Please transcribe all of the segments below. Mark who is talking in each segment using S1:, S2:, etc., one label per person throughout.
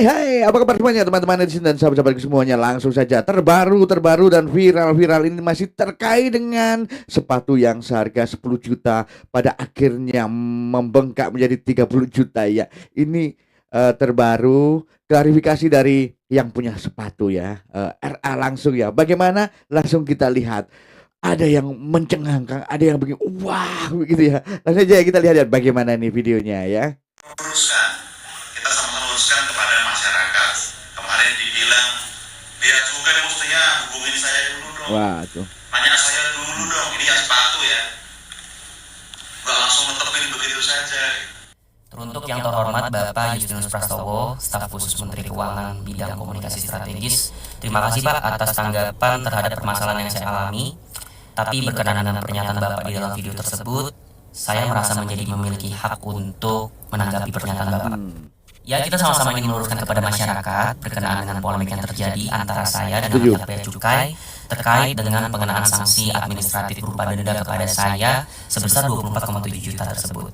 S1: Hai, apa kabar semuanya teman-teman netizen dan sahabat-sahabatku semuanya. Langsung saja terbaru dan viral ini masih terkait dengan sepatu yang seharga 10 juta pada akhirnya membengkak menjadi 30 juta ya. Ini terbaru klarifikasi dari yang punya sepatu ya, RA langsung ya. Bagaimana? Langsung kita lihat. Ada yang mencengangkan, ada yang begini, wah begitu ya. Langsung aja kita lihat bagaimana nih videonya ya.
S2: Luruskan, kita sama-sama luruskan kepada masyarakat. Kemarin dibilang dia juga mestinya hubungin saya dulu dong.
S1: Wah tuh.
S2: Nanya saya dulu dong, ini ya sepatu ya. Nggak langsung netepin begitu saja.
S3: Teruntuk yang terhormat Bapak Justinus Prastowo, Staf Khusus Menteri Keuangan Bidang Komunikasi Strategis, terima kasih Pak atas tanggapan terhadap permasalahan yang saya alami. Tapi berkenaan dengan pernyataan Bapak di dalam video tersebut, saya merasa menjadi memiliki hak untuk menanggapi pernyataan Bapak. Ya, kita sama-sama ingin meluruskan kepada masyarakat berkenaan dengan polemik yang terjadi antara saya dan pihak Bea Cukai terkait dengan pengenaan sanksi administratif berupa denda kepada saya sebesar 24,7 juta tersebut.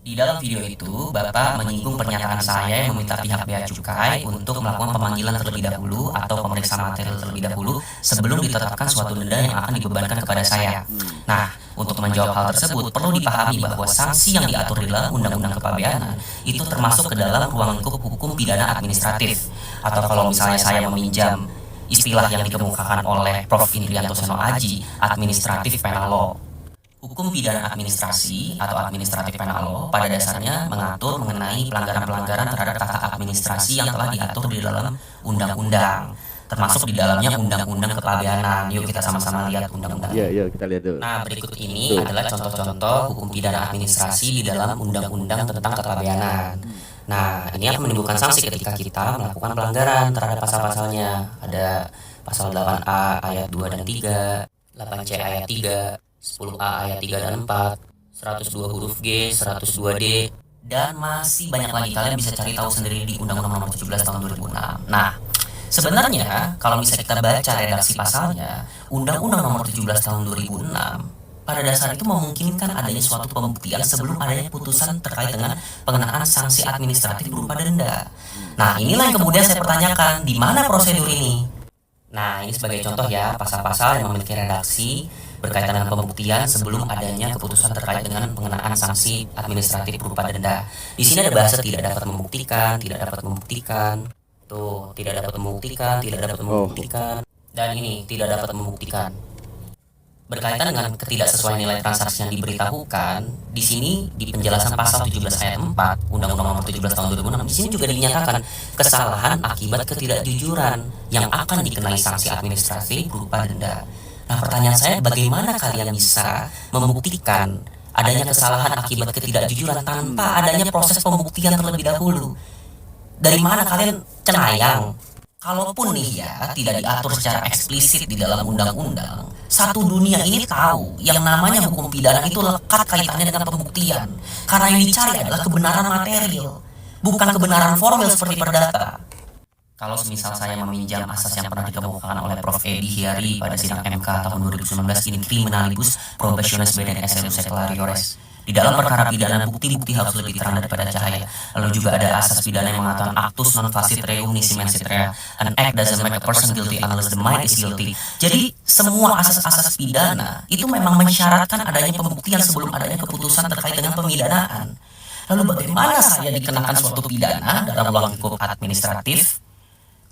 S3: Di dalam video itu, Bapak menyinggung pernyataan saya yang meminta pihak Bea Cukai untuk melakukan pemanggilan terlebih dahulu atau pemeriksaan material terlebih dahulu sebelum ditetapkan suatu denda yang akan dibebankan kepada saya. Nah, untuk menjawab hal tersebut, perlu dipahami bahwa sanksi yang diatur di dalam Undang-Undang Kepabeanan itu termasuk ke dalam ruang lingkup hukum pidana administratif. Atau kalau misalnya saya meminjam istilah yang dikemukakan oleh Prof. Indrianto Seno Aji, administratif penal law. Hukum pidana administrasi atau administratif penal law pada dasarnya mengatur mengenai pelanggaran-pelanggaran terhadap tata administrasi yang telah diatur di dalam undang-undang, termasuk di dalamnya Undang-Undang Kepabeanan. Yuk kita sama-sama lihat undang-undangnya.
S1: Iya, kita lihat dulu.
S3: Nah, berikut ini adalah contoh-contoh hukum pidana administrasi di dalam Undang-Undang tentang Kepabeanan. Nah, ini akan menimbulkan sanksi ketika kita melakukan pelanggaran terhadap pasal-pasalnya. Ada pasal 8A ayat 2 dan 3, 8C ayat 3, 10A ayat 3 dan 4, 102 huruf G, 102D, dan masih banyak lagi. Kalian bisa cari tahu sendiri di Undang-Undang Nomor 17 Tahun 2006. Nah, sebenarnya kalau misalnya kita baca redaksi pasalnya, Undang-Undang Nomor 17 Tahun 2006 pada dasar itu memungkinkan adanya suatu pembuktian sebelum adanya putusan terkait dengan pengenaan sanksi administratif berupa denda. Nah, inilah yang kemudian saya pertanyakan, di mana prosedur ini? Nah, ini sebagai contoh ya, pasal-pasal yang memiliki redaksi berkaitan dengan pembuktian sebelum adanya keputusan terkait dengan pengenaan sanksi administratif berupa denda. Di sini ada bahasa tidak dapat membuktikan, tidak dapat membuktikan. Tuh, tidak dapat membuktikan, tidak dapat membuktikan. Dan ini tidak dapat membuktikan. Berkaitan dengan ketidaksesuaian nilai transaksi yang diberitahukan, di sini di penjelasan pasal 17 ayat 4 Undang-Undang Nomor 17 Tahun 2006, di sini juga dinyatakan kesalahan akibat ketidakjujuran yang akan dikenai sanksi administratif berupa denda. Nah, pertanyaan saya, bagaimana kalian bisa membuktikan adanya kesalahan akibat ketidakjujuran tanpa adanya proses pembuktian terlebih dahulu? Dari mana kalian cenayang? Kalaupun nih ya tidak diatur secara eksplisit di dalam undang-undang, satu dunia ini tahu yang namanya hukum pidana itu lekat kaitannya dengan pembuktian. Karena yang dicari adalah kebenaran material, bukan kebenaran formil seperti perdata. Kalau semisal saya meminjam asas yang pernah dikemukakan oleh Prof. Edi Hiari pada sidang MK tahun 2019 in criminalibus probationis beden SLU seculariores. Di dalam perkara pidana bukti-bukti harus lebih terang daripada cahaya. Lalu juga ada asas pidana yang mengatakan actus non facit reum nisi mensit rea. An act doesn't make a person guilty unless the mind is guilty. Jadi semua asas-asas pidana itu memang mensyaratkan adanya pembuktian sebelum adanya keputusan terkait dengan pemidanaan. Lalu bagaimana saya dikenakan suatu pidana dalam ruang lingkup administratif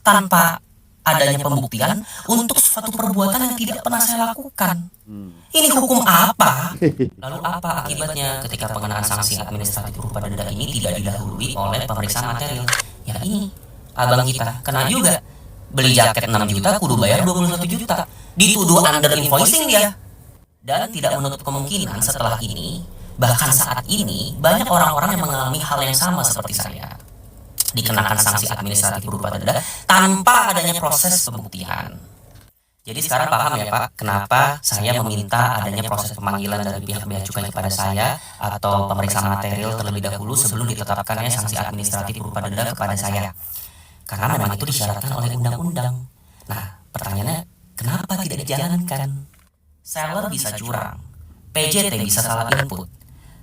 S3: tanpa adanya pembuktian untuk suatu perbuatan yang tidak pernah saya lakukan? Ini hukum apa? Lalu apa akibatnya ketika pengenaan sanksi administratif berupa denda ini tidak didahului oleh pemeriksaan material? Ya ini, abang kita kena juga. Beli jaket 6 juta, kudu bayar 21 juta. Dituduh under invoicing dia. Dan tidak menutup kemungkinan setelah ini, bahkan saat ini, banyak orang-orang yang mengalami hal yang sama seperti saya, dikenakan sanksi administratif berupa denda tanpa adanya proses pembuktian. Jadi sekarang paham ya Pak, kenapa saya meminta adanya proses pemanggilan dari pihak Bea Cukai kepada saya atau pemeriksaan material terlebih dahulu sebelum ditetapkannya sanksi administratif berupa denda kepada saya. Karena memang itu disyaratkan oleh undang-undang. Nah, pertanyaannya, kenapa tidak dijalankan? Seller bisa curang, PJT bisa salah input,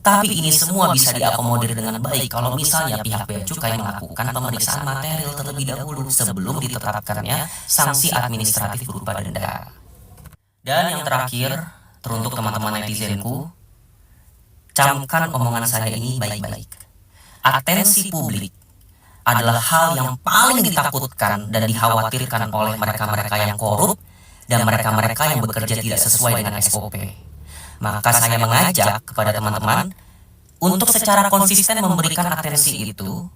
S3: Tapi ini semua bisa diakomodir dengan baik kalau misalnya pihak bea cukai melakukan pemeriksaan material terlebih dahulu sebelum ditetapkannya sanksi administratif berupa denda. Dan yang terakhir, teruntuk teman-teman netizenku, camkan omongan saya ini baik-baik. Atensi publik adalah hal yang paling ditakutkan dan dikhawatirkan oleh mereka-mereka yang korup dan mereka-mereka yang bekerja tidak sesuai dengan SOP. Maka saya mengajak kepada teman-teman untuk secara konsisten memberikan atensi itu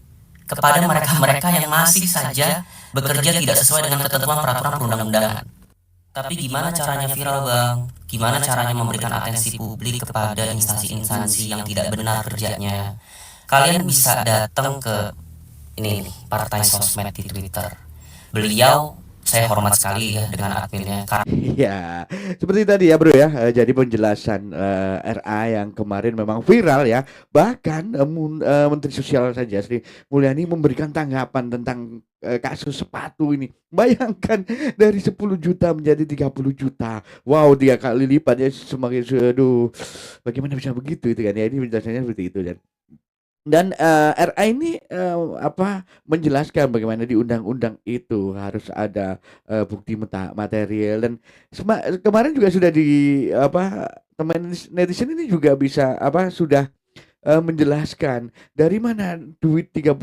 S3: kepada mereka-mereka yang masih saja bekerja tidak sesuai dengan ketentuan peraturan perundang-undangan. Tapi gimana caranya viral, Bang? Gimana caranya memberikan atensi publik kepada instansi-instansi yang tidak benar kerjanya? Kalian bisa datang ke ini nih, Partai Sosmed di Twitter. Beliau saya hormat sekali ya dengan adminnya.
S1: Iya, seperti tadi ya bro ya. Jadi penjelasan RA yang kemarin memang viral ya. Bahkan Menteri Sosial saja Sri Mulyani memberikan tanggapan tentang kasus sepatu ini. Bayangkan dari 10 juta menjadi 30 juta. Wow, 3 kali lipat ya, semakin aduh. Bagaimana bisa begitu itu kan ya. Ini penjelasannya seperti itu dan RA ini menjelaskan bagaimana di undang-undang itu harus ada bukti material dan kemarin juga sudah teman netizen ini juga bisa sudah menjelaskan dari mana duit 31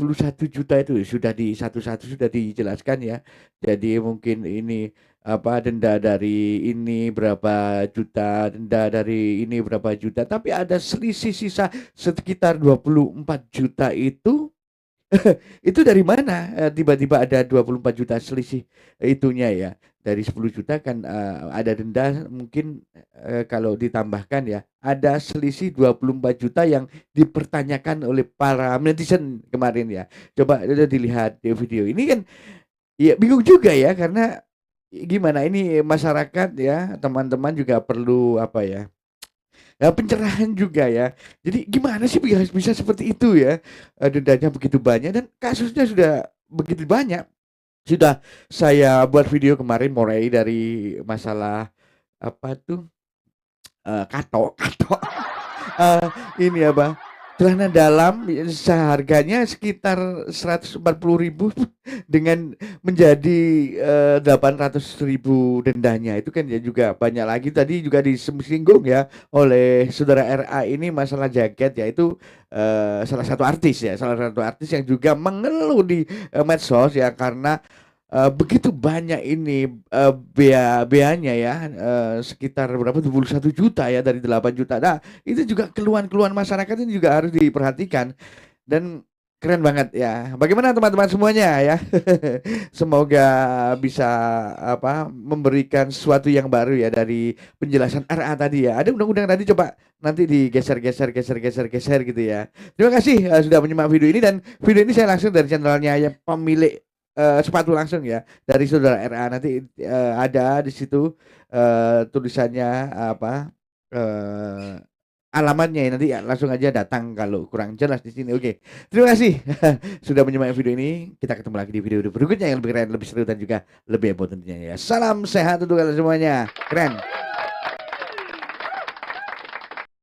S1: juta itu sudah di satu-satu sudah dijelaskan ya. Jadi mungkin ini denda dari ini berapa juta, denda dari ini berapa juta, tapi ada selisih sisa sekitar 24 juta itu itu dari mana tiba-tiba ada 24 juta selisih itunya ya. Dari 10 juta kan ada denda mungkin kalau ditambahkan ya ada selisih 24 juta yang dipertanyakan oleh para netizen kemarin ya. Coba dilihat di video ini kan ya bingung juga ya karena gimana ini masyarakat ya teman-teman juga perlu pencerahan juga ya. Jadi gimana sih bisa seperti itu ya, dendanya begitu banyak dan kasusnya sudah begitu banyak. Sudah saya buat video kemarin mulai dari masalah kato ini celana dalam seharganya sekitar 140.000 dengan menjadi 800.000 dendanya. Itu kan ya juga banyak lagi. Tadi juga disinggung ya oleh saudara RA ini masalah jaket ya. Itu salah satu artis yang juga mengeluh di medsos ya karena begitu banyak ini beanya ya sekitar berapa 21 juta ya dari 8 juta. Nah, itu juga keluhan-keluhan masyarakat ini juga harus diperhatikan dan keren banget ya. Bagaimana teman-teman semuanya ya? Semoga bisa memberikan sesuatu yang baru ya dari penjelasan RA tadi ya. Ada undang-undang tadi coba nanti digeser gitu ya. Terima kasih sudah menyimak video ini dan video ini saya langsung dari channelnya ya pemilik sepatu langsung ya dari saudara RA nanti ada di situ tulisannya alamatnya nanti langsung aja datang kalau kurang jelas di sini. Oke. Terima kasih sudah menyimak video ini. Kita ketemu lagi di video berikutnya yang lebih keren, lebih seru dan juga lebih heboh tentunya ya. Salam sehat untuk kalian semuanya. Keren.